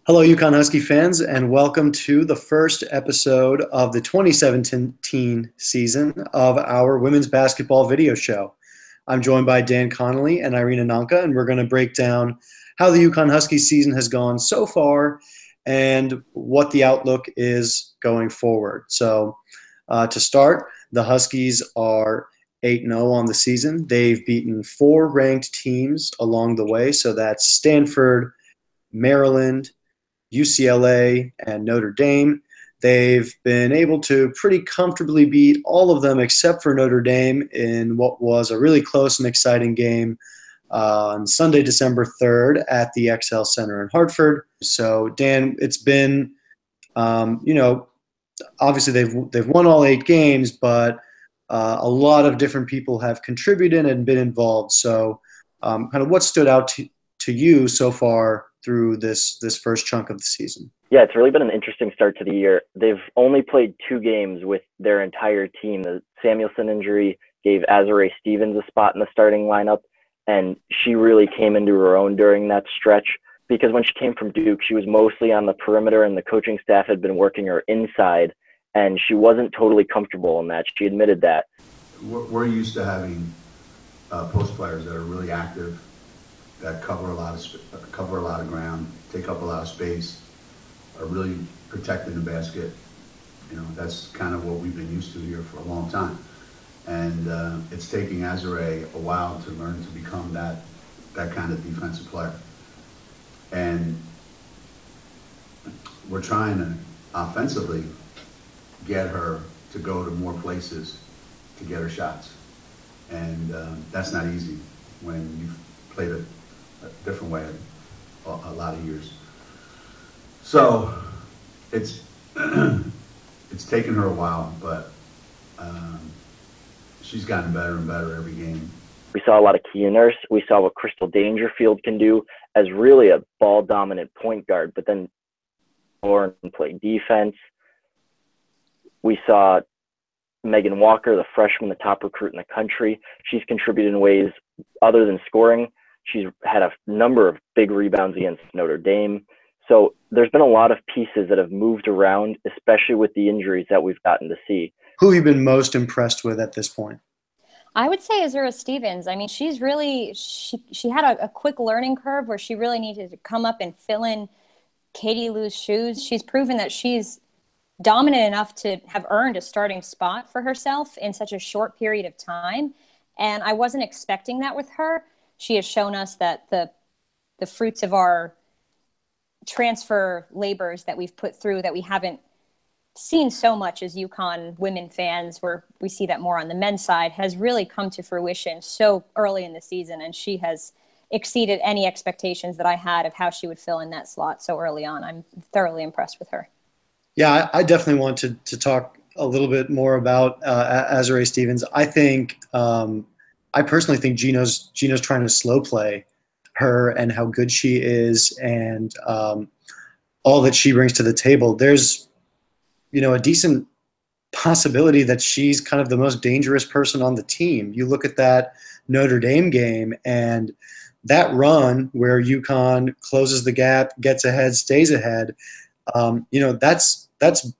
Hello, UConn Husky fans, and welcome to the first episode of the 2017 season of our women's basketball video show. I'm joined by Dan Connolly and Irina Nanka, and we're going to break down how the UConn Husky season has gone so far and what the outlook is going forward. So, to start, the Huskies are 8-0 on the season. They've beaten 4 ranked teams along the way, so that's Stanford, Maryland, UCLA, and Notre Dame. They've been able to pretty comfortably beat all of them except for Notre Dame in what was a really close and exciting game on Sunday, December 3rd at the XL Center in Hartford. So, Dan, it's been, obviously they've won all 8 games, but a lot of different people have contributed and been involved. So, kind of what stood out to you so far through this first chunk of the season? Yeah, it's really been an interesting start to the year. They've only played 2 games with their entire team. The Samuelson injury gave Azurá Stevens a spot in the starting lineup, and she really came into her own during that stretch because when she came from Duke, she was mostly on the perimeter and the coaching staff had been working her inside, and she wasn't totally comfortable in that. She admitted that. We're used to having post players that are really active, that cover a lot of ground, take up a lot of space, are really protecting the basket. You know, that's kind of what we've been used to here for a long time. And it's taking Azurá a while to learn to become that kind of defensive player. And we're trying to offensively get her to go to more places to get her shots. And that's not easy when you've played a different way a lot of years. So it's it's taken her a while, but she's gotten better and better every game. We saw a lot of Kia Nurse. We saw what Crystal Dangerfield can do as really a ball-dominant point guard, but then more and play defense. We saw Megan Walker, the freshman, the top recruit in the country. She's contributed in ways other than scoring. She's had a number of big rebounds against Notre Dame. So there's been a lot of pieces that have moved around, especially with the injuries that we've gotten to see. Who have you been most impressed with at this point? I would say Azurá Stevens. I mean, she's really, she had a quick learning curve where she really needed to come up and fill in Katie Lou's shoes. She's proven that she's dominant enough to have earned a starting spot for herself in such a short period of time. And I wasn't expecting that with her. She has shown us that the fruits of our transfer labors that we've put through that we haven't seen so much as UConn women fans, where we see that more on the men's side, has really come to fruition so early in the season. And she has exceeded any expectations that I had of how she would fill in that slot so early on. I'm thoroughly impressed with her. Yeah, I definitely want to talk a little bit more about Azurá Stevens. I personally think Gino's trying to slow play her and how good she is and all that she brings to the table. There's, a decent possibility that she's kind of the most dangerous person on the team. You look at that Notre Dame game and that run where UConn closes the gap, gets ahead, stays ahead. That's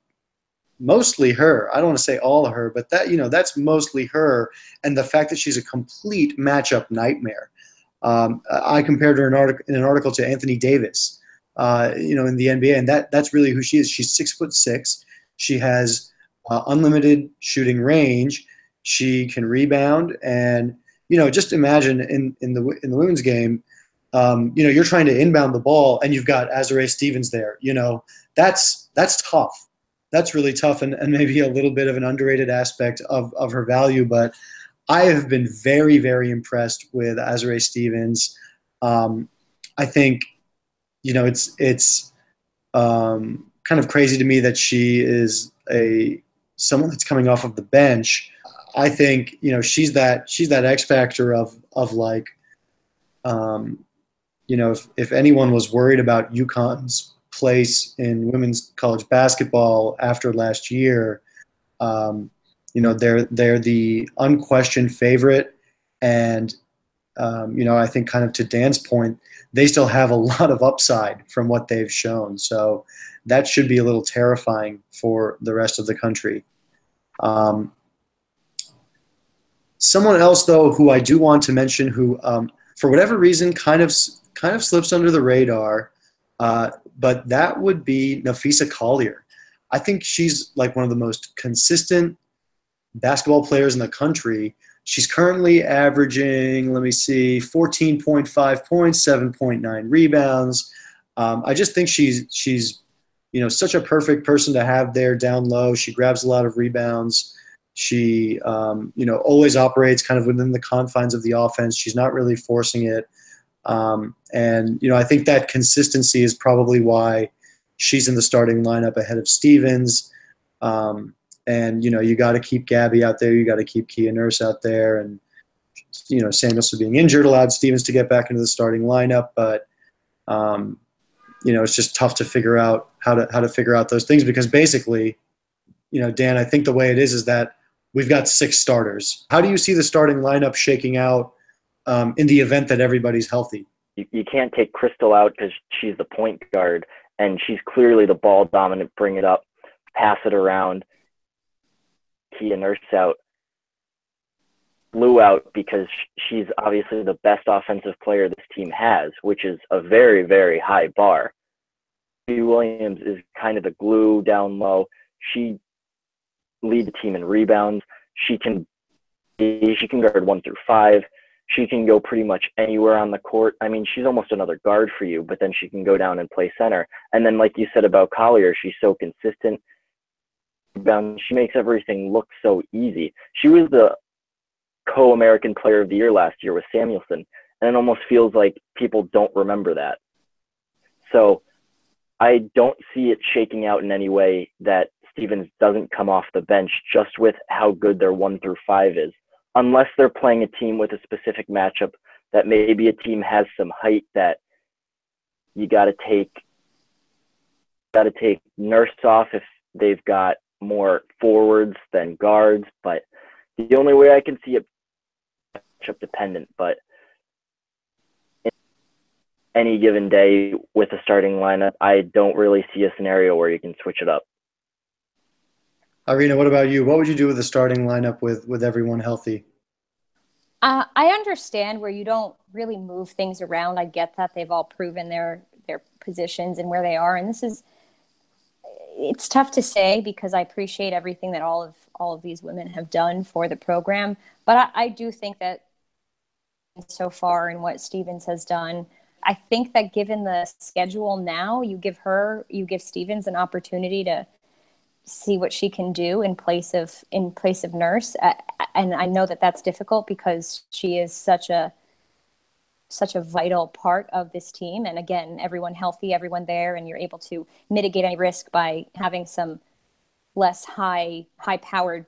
mostly her. I don't want to say all of her, but that's mostly her. And the fact that she's a complete matchup nightmare. I compared her in an article to Anthony Davis, in the NBA, and that's really who she is. She's 6'6". She has unlimited shooting range. She can rebound, and just imagine in the women's game, you're trying to inbound the ball, and you've got Azurá Stevens there. That's tough. That's really tough, and maybe a little bit of an underrated aspect of her value. But I have been very, very impressed with Azurá Stevens. I think, it's kind of crazy to me that she is someone that's coming off of the bench. I think, she's that X factor of like, if anyone was worried about UConn's place in women's college basketball after last year, they're the unquestioned favorite, and I think kind of to Dan's point, they still have a lot of upside from what they've shown. So that should be a little terrifying for the rest of the country. Someone else, though, who I do want to mention, who for whatever reason kind of slips under the radar, but that would be Nafisa Collier. I think she's like one of the most consistent basketball players in the country. She's currently averaging, 14.5 points, 7.9 rebounds. I just think she's such a perfect person to have there down low. She grabs a lot of rebounds. She always operates kind of within the confines of the offense. She's not really forcing it. I think that consistency is probably why she's in the starting lineup ahead of Stevens. You got to keep Gabby out there. You got to keep Kia Nurse out there. And, Samuelson being injured allowed Stevens to get back into the starting lineup. But, it's just tough to figure out how to figure out those things because basically, Dan, I think the way it is that we've got 6 starters. How do you see the starting lineup shaking out in the event that everybody's healthy? You can't take Crystal out because she's the point guard, and she's clearly the ball dominant, bring it up, pass it around. Kia Nurse out, Lou out because she's obviously the best offensive player this team has, which is a very, very high bar. Gabby Williams is kind of the glue down low. She leads the team in rebounds. She can guard 1 through 5. She can go pretty much anywhere on the court. I mean, she's almost another guard for you, but then she can go down and play center. And then, like you said about Collier, she's so consistent. She makes everything look so easy. She was the co-American Player of the Year last year with Samuelson, and it almost feels like people don't remember that. So I don't see it shaking out in any way that Stevens doesn't come off the bench just with how good their 1 through 5 is, unless they're playing a team with a specific matchup that maybe a team has some height that you got to take Nurse off if they've got more forwards than guards. But the only way I can see it matchup dependent, but in any given day with a starting lineup, I don't really see a scenario where you can switch it up. Irina, what about you? What would you do with the starting lineup with everyone healthy? I understand where you don't really move things around. I get that they've all proven their positions and where they are, and it's tough to say because I appreciate everything that all of these women have done for the program. But I do think that so far in what Stevens has done, I think that given the schedule now, you give Stevens an opportunity to see what she can do in place of Nurse. And I know that that's difficult because she is such a vital part of this team. And again, everyone healthy, everyone there, and you're able to mitigate any risk by having some less high-powered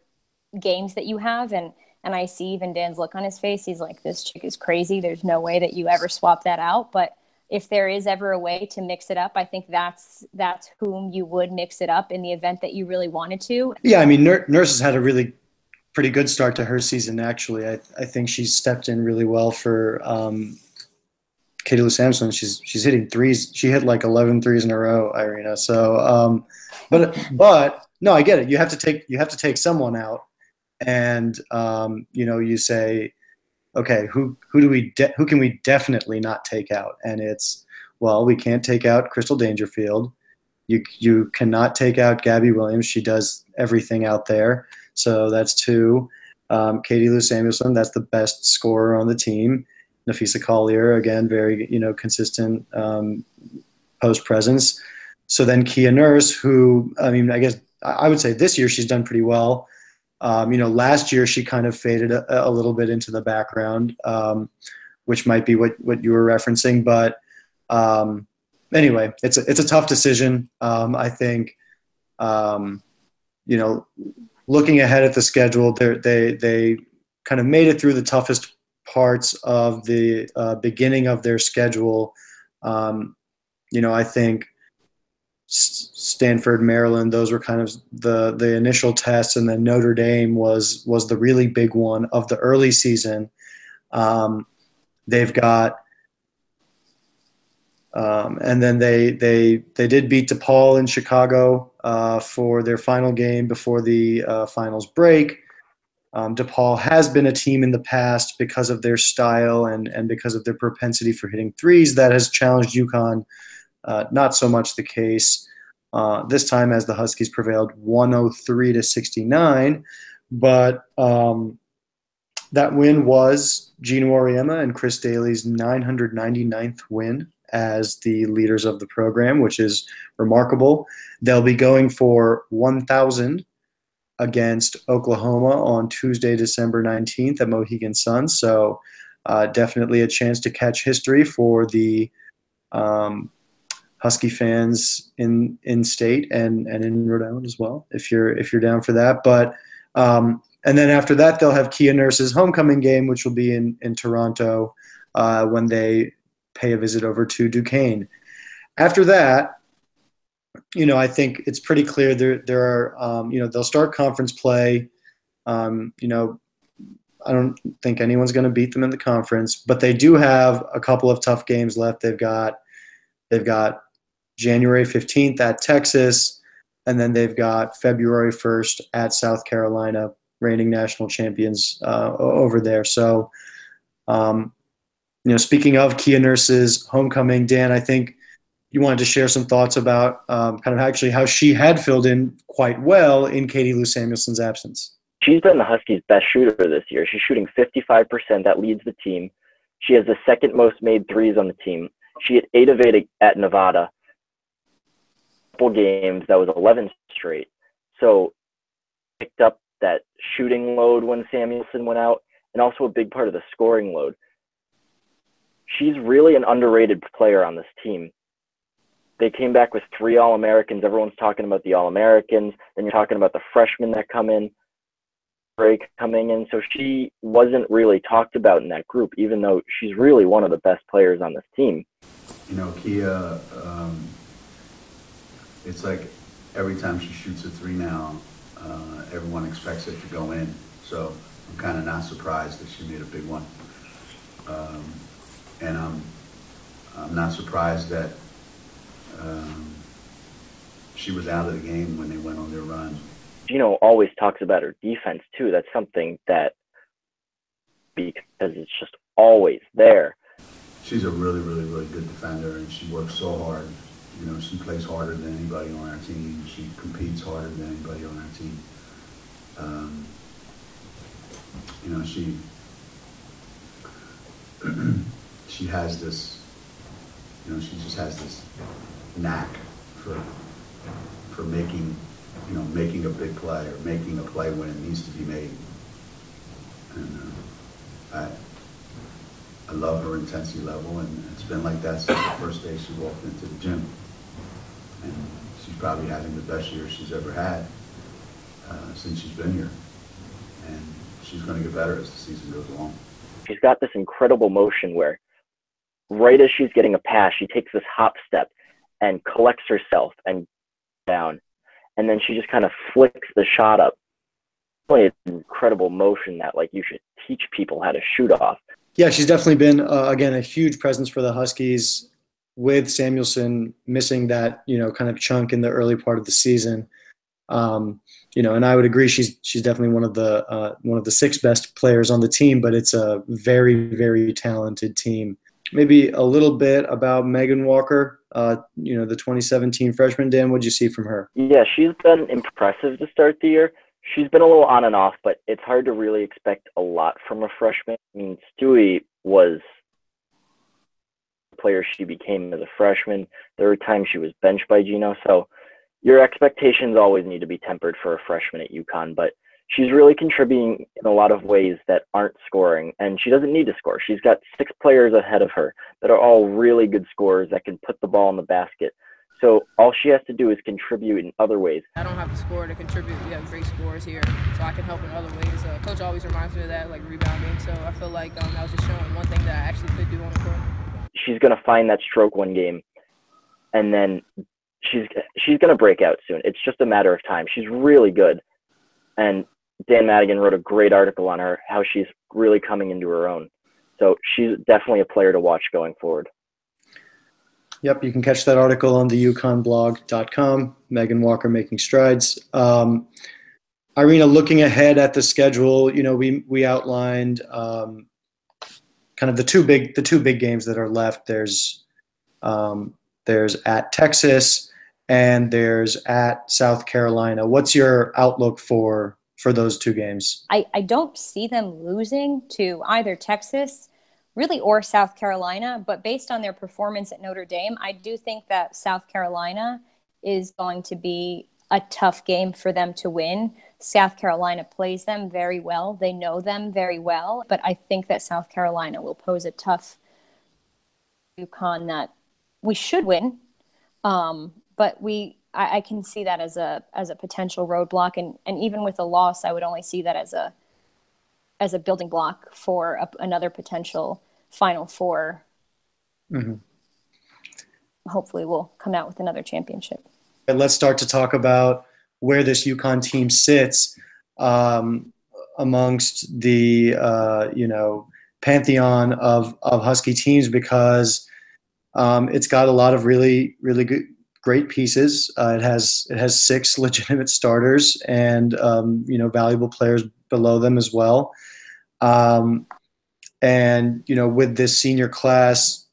games that you have. And I see even Dan's look on his face. He's like, this chick is crazy. There's no way that you ever swap that out. But if there is ever a way to mix it up, I think that's whom you would mix it up in the event that you really wanted to. Yeah, I mean, Nurse has had a really pretty good start to her season, actually. I think she's stepped in really well for Katie Lou Samuelson. She's hitting threes. She hit like 11 threes in a row, Irina. So, but no, I get it. You have to take someone out, and you say, okay, who can we definitely not take out? And we can't take out Crystal Dangerfield. You cannot take out Gabby Williams. She does everything out there. So that's 2. Katie Lou Samuelson, that's the best scorer on the team. Nafisa Collier, again, very consistent post presence. So then Kia Nurse, who I guess I would say this year she's done pretty well. Last year she kind of faded a little bit into the background, which might be what you were referencing. But anyway, it's a tough decision. I think looking ahead at the schedule, they kind of made it through the toughest parts of the beginning of their schedule. I think Stanford, Maryland, those were kind of the initial tests, and then Notre Dame was the really big one of the early season. They've got and then they did beat DePaul in Chicago for their final game before the finals break. DePaul has been a team in the past because of their style and because of their propensity for hitting threes that has challenged UConn. Not so much the case this time, as the Huskies prevailed 103-69. But that win was Gino Auriemma and Chris Daly's 999th win as the leaders of the program, which is remarkable. They'll be going for 1,000 against Oklahoma on Tuesday, December 19th at Mohegan Sun. So definitely a chance to catch history for the Husky fans in state and in Rhode Island as well, if you're down for that. But and then after that, they'll have Kia Nurse's homecoming game, which will be in Toronto when they pay a visit over to Duquesne. After that, I think it's pretty clear there are, they'll start conference play. I don't think anyone's going to beat them in the conference, but they do have a couple of tough games left. They've got January 15th at Texas, and then they've got February 1st at South Carolina, reigning national champions over there. So, speaking of Kia Nurse's homecoming, Dan, I think you wanted to share some thoughts about kind of actually how she had filled in quite well in Katie Lou Samuelson's absence. She's been the Huskies' best shooter this year. She's shooting 55%. That leads the team. She has the second most made threes on the team. She hit 8 of 8 at Nevada. Couple games, that was 11 straight. So picked up that shooting load when Samuelson went out, and also a big part of the scoring load. She's really an underrated player on this team. They came back with 3 All-Americans. Everyone's talking about the All-Americans. Then you're talking about the freshmen that come in, break coming in. So she wasn't really talked about in that group, even though she's really one of the best players on this team. Kia, it's like every time she shoots a 3 now, everyone expects it to go in. So I'm kind of not surprised that she made a big one. And I'm not surprised that she was out of the game when they went on their run. Gino always talks about her defense too. That's something that, because it's just always there. She's a really, really, really good defender, and she works so hard. She plays harder than anybody on our team. She competes harder than anybody on our team. She has this, she just has this knack for making, making a big play or making a play when it needs to be made. And I love her intensity level, and it's been like that since the first day she walked into the gym. And she's probably having the best year she's ever had since she's been here. And she's going to get better as the season goes along. She's got this incredible motion where right as she's getting a pass, she takes this hop step and collects herself and down. And then she just kind of flicks the shot up. Really an incredible motion that you should teach people how to shoot off. Yeah, she's definitely been, again, a huge presence for the Huskies, with Samuelson missing that, kind of chunk in the early part of the season. And I would agree she's definitely one of the 6 best players on the team, but it's a very, very talented team. Maybe a little bit about Megan Walker, the 2017 freshman. Dan, what'd you see from her? Yeah, she's been impressive to start the year. She's been a little on and off, but it's hard to really expect a lot from a freshman. I mean, Stewie was the player she became as a freshman. There were times she was benched by Gino, so your expectations always need to be tempered for a freshman at UConn, but she's really contributing in a lot of ways that aren't scoring, and she doesn't need to score. She's got 6 players ahead of her that are all really good scorers that can put the ball in the basket. So all she has to do is contribute in other ways. I don't have to score to contribute. We have great scorers here, so I can help in other ways. Coach always reminds me of that, like rebounding. So I feel like I was just showing one thing that I actually could do on the court. She's going to find that stroke one game, and then she's going to break out soon. It's just a matter of time. She's really good. And Dan Madigan wrote a great article on her, how she's really coming into her own. So she's definitely a player to watch going forward. Yep, you can catch that article on the UConnblog.com. Megan Walker making strides. Irina, looking ahead at the schedule, we outlined kind of the two big games that are left. There's at Texas and there's at South Carolina. What's your outlook for those two games? I don't see them losing to either Texas, really, or South Carolina. But based on their performance at Notre Dame, I do think that South Carolina is going to be a tough game for them to win. South Carolina plays them very well. They know them very well. But I think that South Carolina will pose a tough UConn that we should win. But I can see that as a potential roadblock. And even with a loss, I would only see that as a building block for another potential Final Four. Mm-hmm. Hopefully we'll come out with another championship. Let's start to talk about where this UConn team sits amongst the pantheon of Husky teams, because it's got a lot of really, really great pieces. It has 6 legitimate starters and valuable players below them as well. And with this senior class,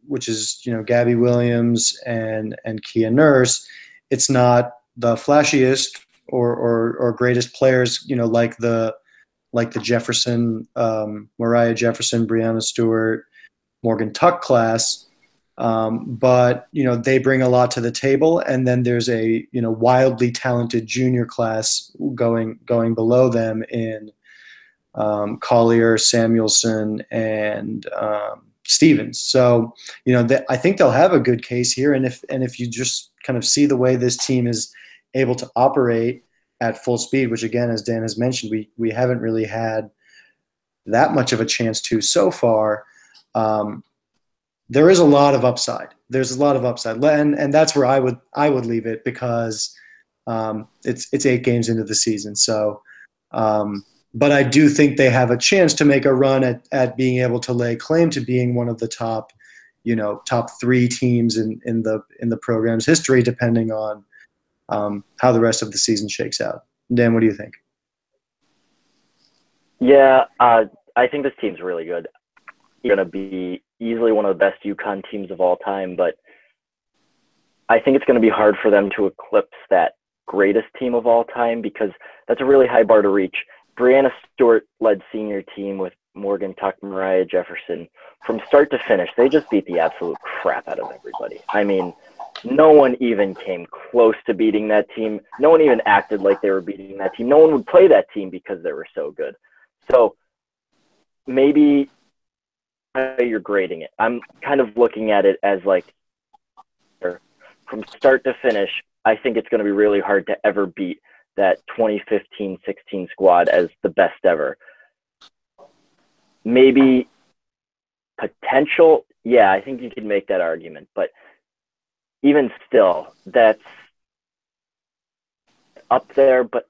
which is Gabby Williams and Kia Nurse, it's not the flashiest or greatest players, like the Jefferson, Mariah Jefferson, Brianna Stewart, Morgan Tuck class. But they bring a lot to the table, and then there's a wildly talented junior class going below them in Collier, Samuelson, and Stevens. So I think they'll have a good case here, and if you just kind of see the way this team is able to operate at full speed, which again, as Dan has mentioned, we haven't really had that much of a chance to so far. There is a lot of upside. There's a lot of upside, and that's where I would leave it, because it's 8 games into the season. So, but I do think they have a chance to make a run at being able to lay claim to being one of the top 3 teams in the program's history, depending on how the rest of the season shakes out. Dan, what do you think? Yeah, I think this team's really good. Going to be easily one of the best UConn teams of all time, but I think it's going to be hard for them to eclipse that greatest team of all time, because that's a really high bar to reach. Brianna Stewart-led senior team with Morgan Tuck, Mariah Jefferson, from start to finish, they just beat the absolute crap out of everybody. I mean, no one even came close to beating that team. No one even acted like they were beating that team. No one would play that team because they were so good. So maybe you're grading it. I'm kind of looking at it as like, from start to finish, I think it's going to be really hard to ever beat that 2015-16 squad as the best ever. Maybe potential, yeah, I think you could make that argument, but even still, that's up there, but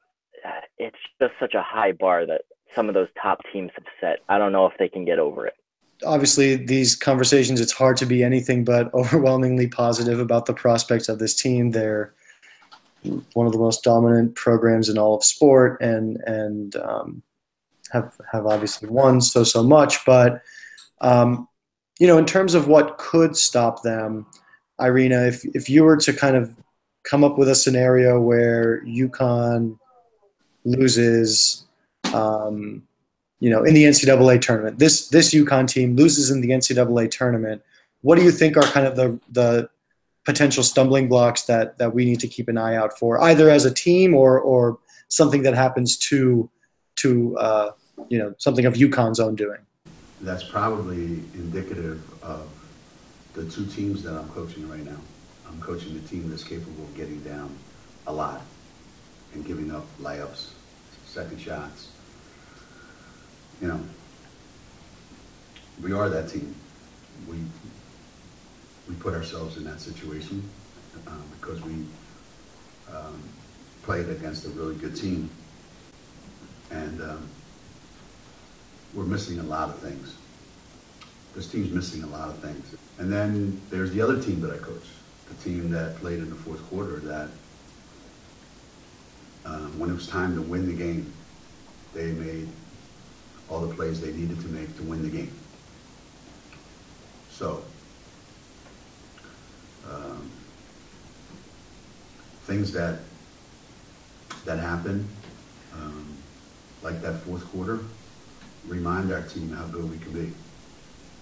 it's just such a high bar that some of those top teams have set. I don't know if they can get over it. Obviously, these conversations, it's hard to be anything but overwhelmingly positive about the prospects of this team. They're one of the most dominant programs in all of sport, and have obviously won so much. But in terms of what could stop them, Irina, if you were to kind of come up with a scenario where UConn loses, in the NCAA tournament, this UConn team loses in the NCAA tournament, what do you think are kind of the potential stumbling blocks that we need to keep an eye out for, either as a team or something that happens to something of UConn's own doing? That's probably indicative of the 2 teams that I'm coaching right now. I'm coaching the team that's capable of getting down a lot and giving up layups, second shots. We are that team. We put ourselves in that situation because we played against a really good team, and we're missing a lot of things. this team's missing a lot of things. And then there's the other team that I coach, the team that played in the fourth quarter that when it was time to win the game, they made all the plays they needed to make to win the game. So, things that happen, like that fourth quarter, remind our team how good we can be.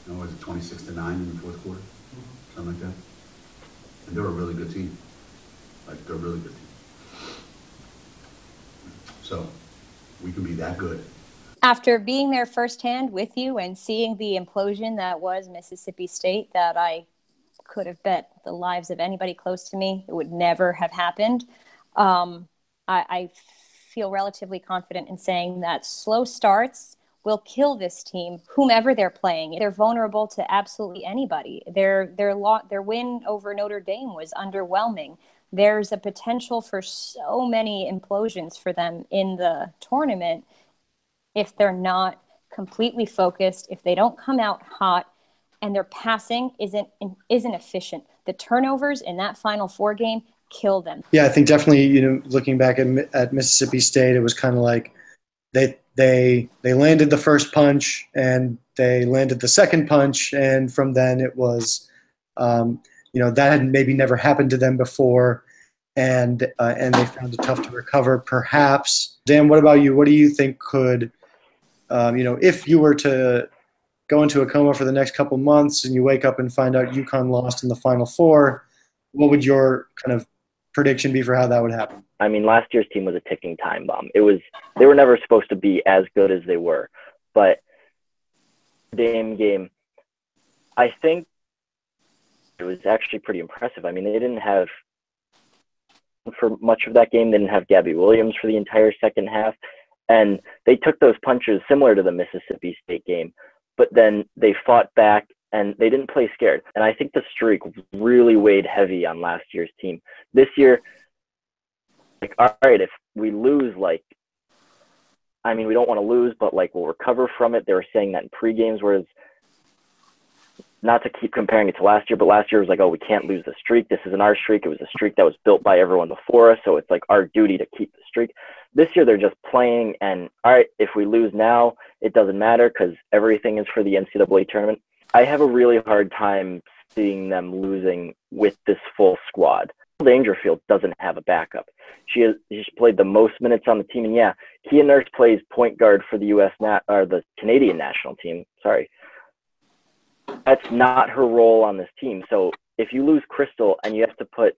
You know, was it 26-9 in the fourth quarter? Something like that. And they're a really good team. Like, they're a really good team. So, we can be that good. After being there firsthand with you and seeing the implosion that was Mississippi State, that I could have bet the lives of anybody close to me, it would never have happened. I feel relatively confident in saying that slow starts will kill this team, whomever they're playing. They're vulnerable to absolutely anybody. Their win over Notre Dame was underwhelming. There's a potential for so many implosions for them in the tournament if they're not completely focused, if they don't come out hot, and their passing isn't efficient. The turnovers in that Final Four game kill them. Yeah, I think definitely, looking back at Mississippi State, it was kind of like they landed the first punch and they landed the second punch, and from then it was, that had maybe never happened to them before, and they found it tough to recover, perhaps. Dan, what about you? What do you think could, if you were to go into a coma for the next couple months and you wake up and find out UConn lost in the Final Four, what would your kind of prediction be for how that would happen? I mean, last year's team was a ticking time bomb. They were never supposed to be as good as they were, but Dame game, I think it was actually pretty impressive. I mean, they didn't have, for much of that game, they didn't have Gabby Williams for the entire second half, and they took those punches similar to the Mississippi State game, but then they fought back and they didn't play scared. And I think the streak really weighed heavy on last year's team. This year, all right, if we lose, we don't want to lose, but we'll recover from it. They were saying that in pre-games, whereas, not to keep comparing it to last year, but last year was like, oh, we can't lose the streak. This isn't our streak. It was a streak that was built by everyone before us, so it's our duty to keep the streak. This year, they're just playing, and all right, if we lose now, it doesn't matter because everything is for the NCAA tournament. I have a really hard time seeing them losing with this full squad. Dangerfield doesn't have a backup. She's played the most minutes on the team, and yeah, Kia Nurse plays point guard for the the Canadian national team. Sorry, that's not her role on this team. So if you lose Crystal and you have to put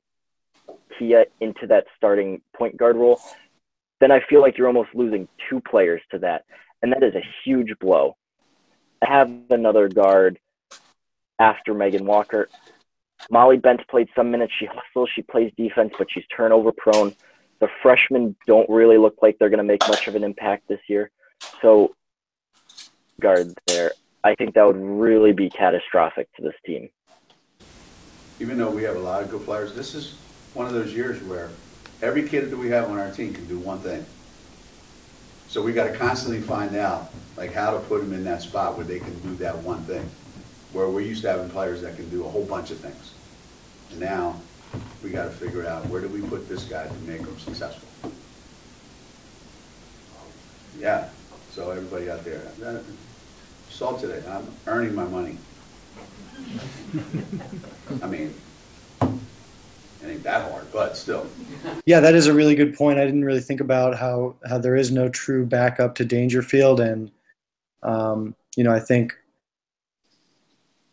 Kia into that starting point guard role, then I feel like you're almost losing two players to that, and that is a huge blow. I have another guard after Megan Walker. Molly Bent played some minutes. She hustles, she plays defense, but she's turnover prone. The freshmen don't really look like they're going to make much of an impact this year. So, guard there, I think that would really be catastrophic to this team. Even though we have a lot of good players, this is one of those years where every kid that we have on our team can do one thing. So we got to constantly find out how to put them in that spot where they can do that one thing. Where we're used to having players that can do a whole bunch of things. And now we got to figure out where do we put this guy to make him successful. Yeah, so everybody out there, saw today, I'm earning my money. I mean, it ain't that hard, but still. Yeah, that is a really good point. I didn't really think about how there is no true backup to Dangerfield, and I think,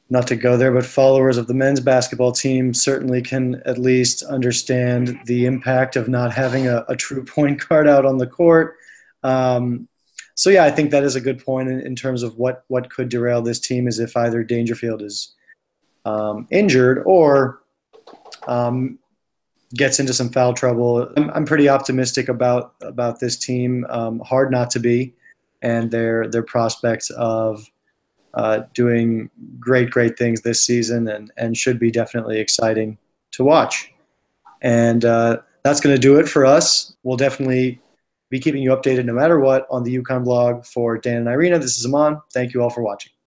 not to go there, but followers of the men's basketball team certainly can at least understand the impact of not having a true point guard out on the court. So yeah, I think that is a good point in terms of what could derail this team, is if either Dangerfield is injured or gets into some foul trouble. I'm pretty optimistic about this team. Hard not to be, and their prospects of doing great things this season, and should be definitely exciting to watch. And that's going to do it for us. We'll definitely be keeping you updated no matter what on the UConn blog. For Dan and Irina, this is Aman. Thank you all for watching.